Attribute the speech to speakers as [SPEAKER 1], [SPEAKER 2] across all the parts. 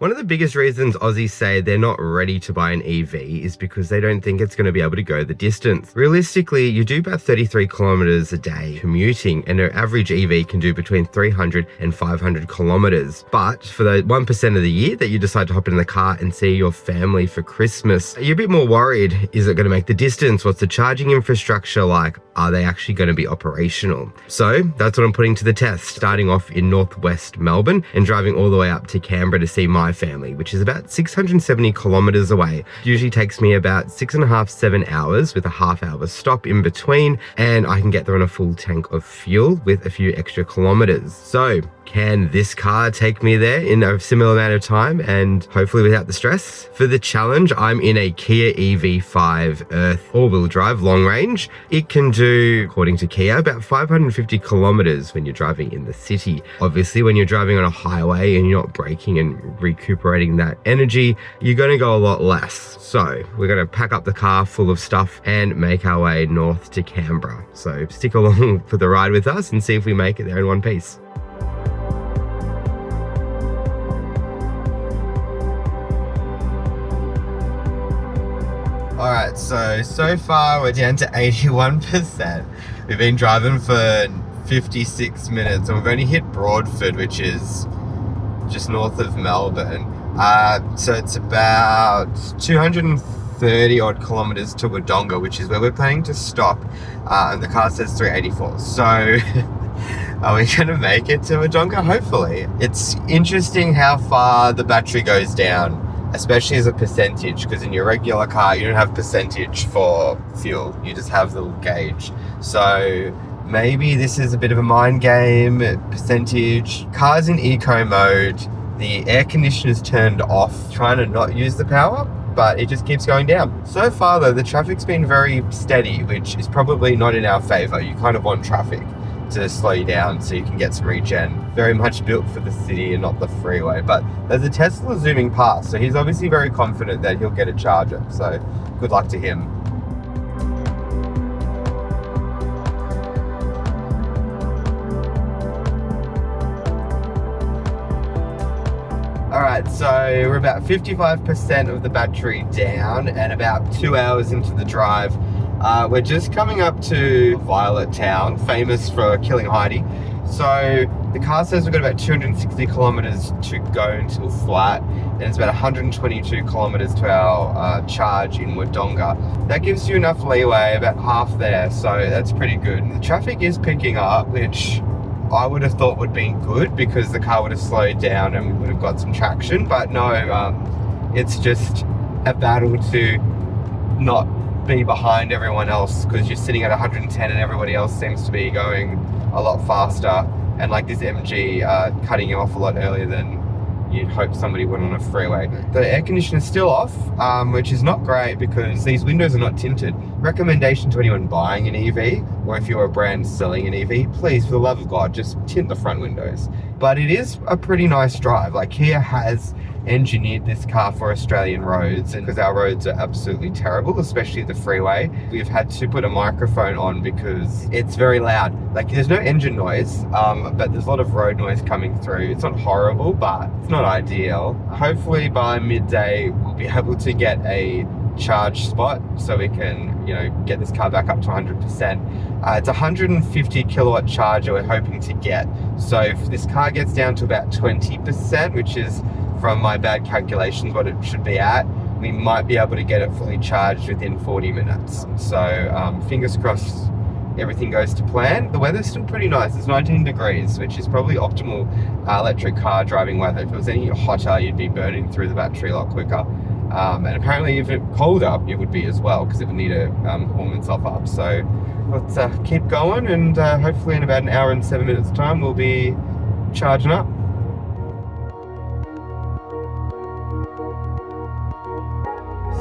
[SPEAKER 1] One of the biggest reasons Aussies say they're not ready to buy an EV is because they don't think it's going to be able to go the distance. Realistically, you do about 33 kilometers a day commuting, and an average EV can do between 300 and 500 kilometers. But for the 1% of the year that you decide to hop in the car and see your family for Christmas, you're a bit more worried. Is it going to make the distance? What's the charging infrastructure like? Are they actually going to be operational? So that's what I'm putting to the test, starting off in northwest Melbourne and driving all the way up to Canberra to see my family, which is about 670 kilometers away. It usually takes me about 6.5 to 7 hours with a half-hour stop in between, and I can get there on a full tank of fuel with a few extra kilometers. So can this car take me there in a similar amount of time and hopefully without the stress? For the challenge, I'm in a Kia EV5 Earth all-wheel drive long range. It can do, according to Kia, about 550 kilometers when you're driving in the city. Obviously, when you're driving on a highway and you're not braking and recuperating that energy, you're going to go a lot less. So we're going to pack up the car full of stuff and make our way north to Canberra. So stick along for the ride with us and see if we make it there in one piece. Alright, so far we're down to 81%. We've been driving for 56 minutes and we've only hit Broadford, which is just north of Melbourne. So it's about 230 odd kilometers to Wodonga, which is where we're planning to stop. And the car says 384. So are we going to make it to Wodonga? Hopefully. It's interesting how far the battery goes down, especially as a percentage, because in your regular car you don't have percentage for fuel, you just have the little gauge. So maybe this is a bit of a mind game. Percentage, cars in eco mode, the air conditioner's turned off, trying to not use the power, but it just keeps going down. So far though, the traffic's been very steady, which is probably not in our favor. You kind of want traffic to slow you down so you can get some regen. Very much built for the city and not the freeway. But there's a Tesla zooming past, so he's obviously very confident that he'll get a charger. So good luck to him. Alright, so we're about 55% of the battery down and about 2 hours into the drive. We're just coming up to Violet Town, famous for killing Heidi. So the car says we've got about 260 kilometers to go until flat, and it's about 122 kilometers to our charge in Wodonga. That gives you enough leeway, about half there, so that's pretty good. The traffic is picking up, which I would have thought would have been good because the car would have slowed down and we would have got some traction, but no, it's just a battle to not be behind everyone else because you're sitting at 110 and everybody else seems to be going a lot faster, and like this MG cutting you off a lot earlier than you'd hope somebody would on a freeway. The air conditioner is still off, which is not great because these windows are not tinted. Recommendation to anyone buying an EV, or if you're a brand selling an EV, please, for the love of God, just tint the front windows. But it is a pretty nice drive. Like, Kia has engineered this car for Australian roads, and because our roads are absolutely terrible, especially the freeway, we've had to put a microphone on because it's very loud. Like, there's no engine noise, but there's a lot of road noise coming through. It's not horrible, but it's not ideal. Hopefully by midday we'll be able to get a charge spot so we can, you know, get this car back up to 100%. It's a 150 kilowatt charger we're hoping to get. So if this car gets down to about 20%, which is, from my bad calculations, what it should be at, we might be able to get it fully charged within 40 minutes. So fingers crossed everything goes to plan. The weather's still pretty nice. It's 19 degrees, which is probably optimal electric car driving weather. If it was any hotter, you'd be burning through the battery a lot quicker. And apparently if it colder, it would be as well, because it would need to warm itself up. So let's keep going, and hopefully in about an hour and 7 minutes time we'll be charging up.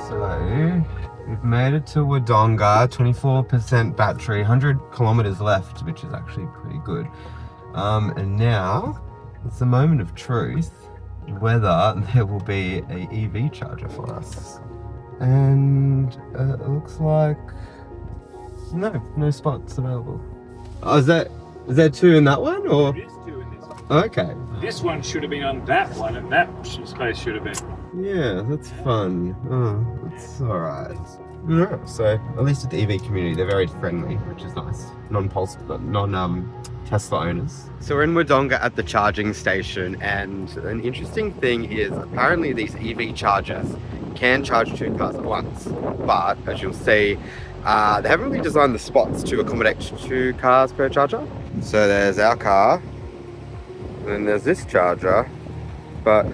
[SPEAKER 1] So we've made it to Wodonga, 24% battery, 100 kilometers left, which is actually pretty good. And now it's the moment of truth, whether there will be a EV charger for us. And it looks like no spots available. Oh, is there two in that one, or?
[SPEAKER 2] There is two in this one.
[SPEAKER 1] Okay.
[SPEAKER 2] This one should have been on that one, and that space should have been.
[SPEAKER 1] Yeah, that's fun. Oh, that's alright. Yeah, so at least at the EV community, they're very friendly, which is nice. Tesla owners. So we're in Wodonga at the charging station, and an interesting thing is apparently these EV chargers can charge 2 cars at once, but as you'll see, they haven't really designed the spots to accommodate 2 cars per charger. So there's our car, and then there's this charger, but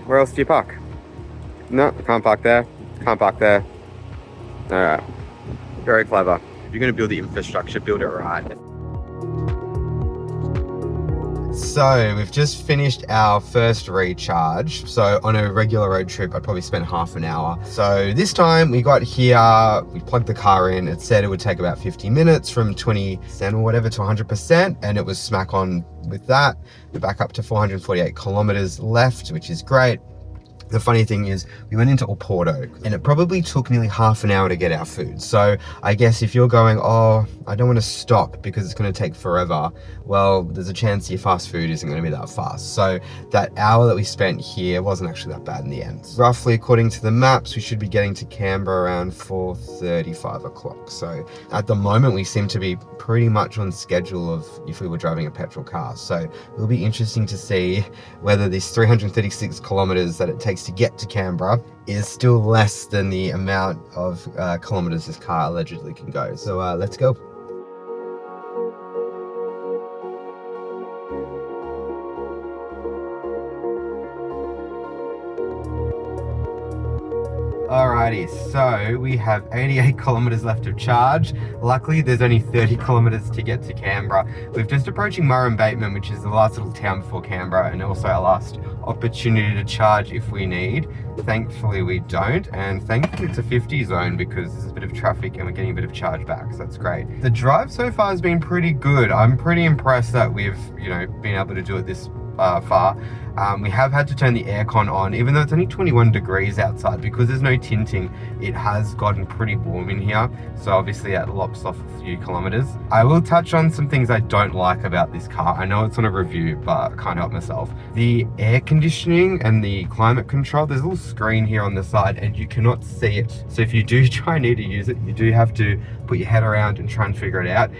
[SPEAKER 1] where else do you park? No, can't park there, can't park there. Alright, very clever. If you're going to build the infrastructure, build it right. So we've just finished our first recharge. So on a regular road trip, I'd probably spend half an hour. So this time we got here, we plugged the car in. It said it would take about 50 minutes from 20% or whatever to 100%. And it was smack on with that. We're back up to 448 kilometers left, which is great. The funny thing is, we went into Oporto and it probably took nearly half an hour to get our food. So I guess if you're going, oh, I don't want to stop because it's going to take forever, well, there's a chance your fast food isn't going to be that fast. So that hour that we spent here wasn't actually that bad in the end. Roughly, according to the maps, we should be getting to Canberra around 4:35 o'clock. So at the moment, we seem to be pretty much on schedule of if we were driving a petrol car. So it'll be interesting to see whether this 336 kilometers that it takes to get to Canberra is still less than the amount of kilometers this car allegedly can go. So let's go. Alrighty, so we have 88 kilometers left of charge. Luckily, there's only 30 kilometers to get to Canberra. We're just approaching Murrumbateman, which is the last little town before Canberra, and also our last opportunity to charge if we need. Thankfully, we don't, and thankfully it's a 50 zone because there's a bit of traffic and we're getting a bit of charge back, so that's great. The drive so far has been pretty good. I'm pretty impressed that we've, been able to do it this far. We have had to turn the aircon on, even though it's only 21 degrees outside. Because there's no tinting, it has gotten pretty warm in here, so obviously that lops off a few kilometers. I will touch on some things I don't like about this car. I know it's on a review, but I can't help myself. The air conditioning and the climate control, there's a little screen here on the side and you cannot see it. So if you do try and need to use it, you do have to put your head around and try and figure it out.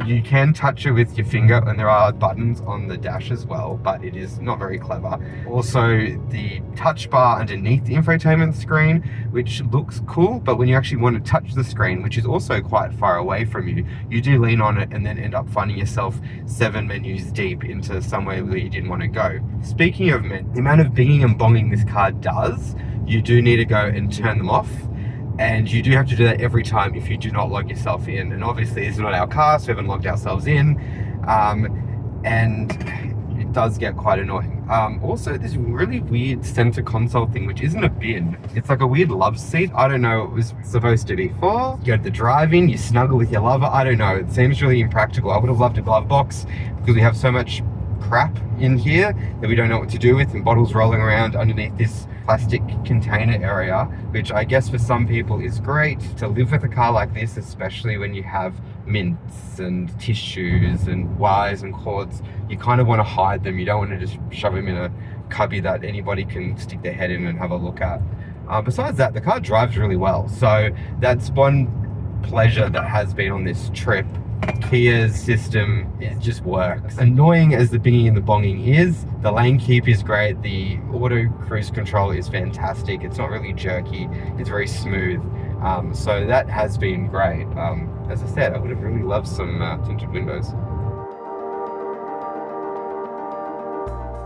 [SPEAKER 1] You can touch it with your finger, and there are buttons on the dash as well, but it is not very clever. Also, the touch bar underneath the infotainment screen, which looks cool, but when you actually want to touch the screen, which is also quite far away from you, you do lean on it and then end up finding yourself 7 menus deep into somewhere where you didn't want to go. Speaking of the amount of binging and bonging this car does, you do need to go and turn them off. And you do have to do that every time if you do not log yourself in. And obviously it's not our car, so we haven't logged ourselves in. And it does get quite annoying. Also, this really weird center console thing, which isn't a bin. It's like a weird love seat. I don't know what it was supposed to be for. You go to the drive-in, you snuggle with your lover. I don't know. It seems really impractical. I would have loved a glove box because we have so much crap in here that we don't know what to do with, and bottles rolling around underneath this plastic container area, which I guess for some people is great to live with a car like this, especially when you have mints and tissues and wires and cords. You kind of want to hide them. You don't want to just shove them in a cubby that anybody can stick their head in and have a look at. Besides that, the car drives really well, so that's one pleasure that has been on this trip. Kia's system, it just works. Annoying as the binging and the bonging is, the lane keep is great, the auto cruise control is fantastic, it's not really jerky, it's very smooth, so that has been great. As I said, I would have really loved some tinted windows.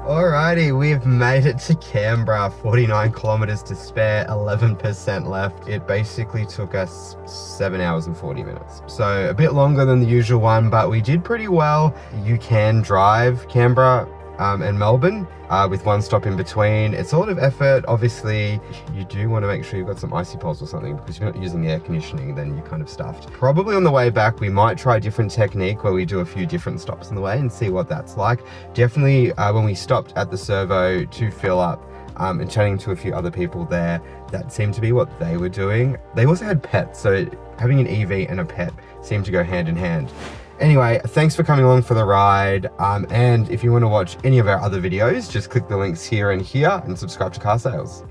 [SPEAKER 1] Alrighty, we've made it to Canberra, 49 kilometers to spare, 11% left. It basically took us 7 hours and 40 minutes. So a bit longer than the usual one, but we did pretty well. You can drive Canberra and Melbourne with one stop in between. It's a lot of effort. Obviously, you do want to make sure you've got some icy poles or something, because if you're not using the air conditioning, then you're kind of stuffed. Probably on the way back, we might try a different technique where we do a few different stops on the way and see what that's like. Definitely when we stopped at the servo to fill up and chatting to a few other people there, that seemed to be what they were doing. They also had pets, so having an EV and a pet seemed to go hand in hand. Anyway, thanks for coming along for the ride. And if you want to watch any of our other videos, just click the links here and here and subscribe to Car Sales.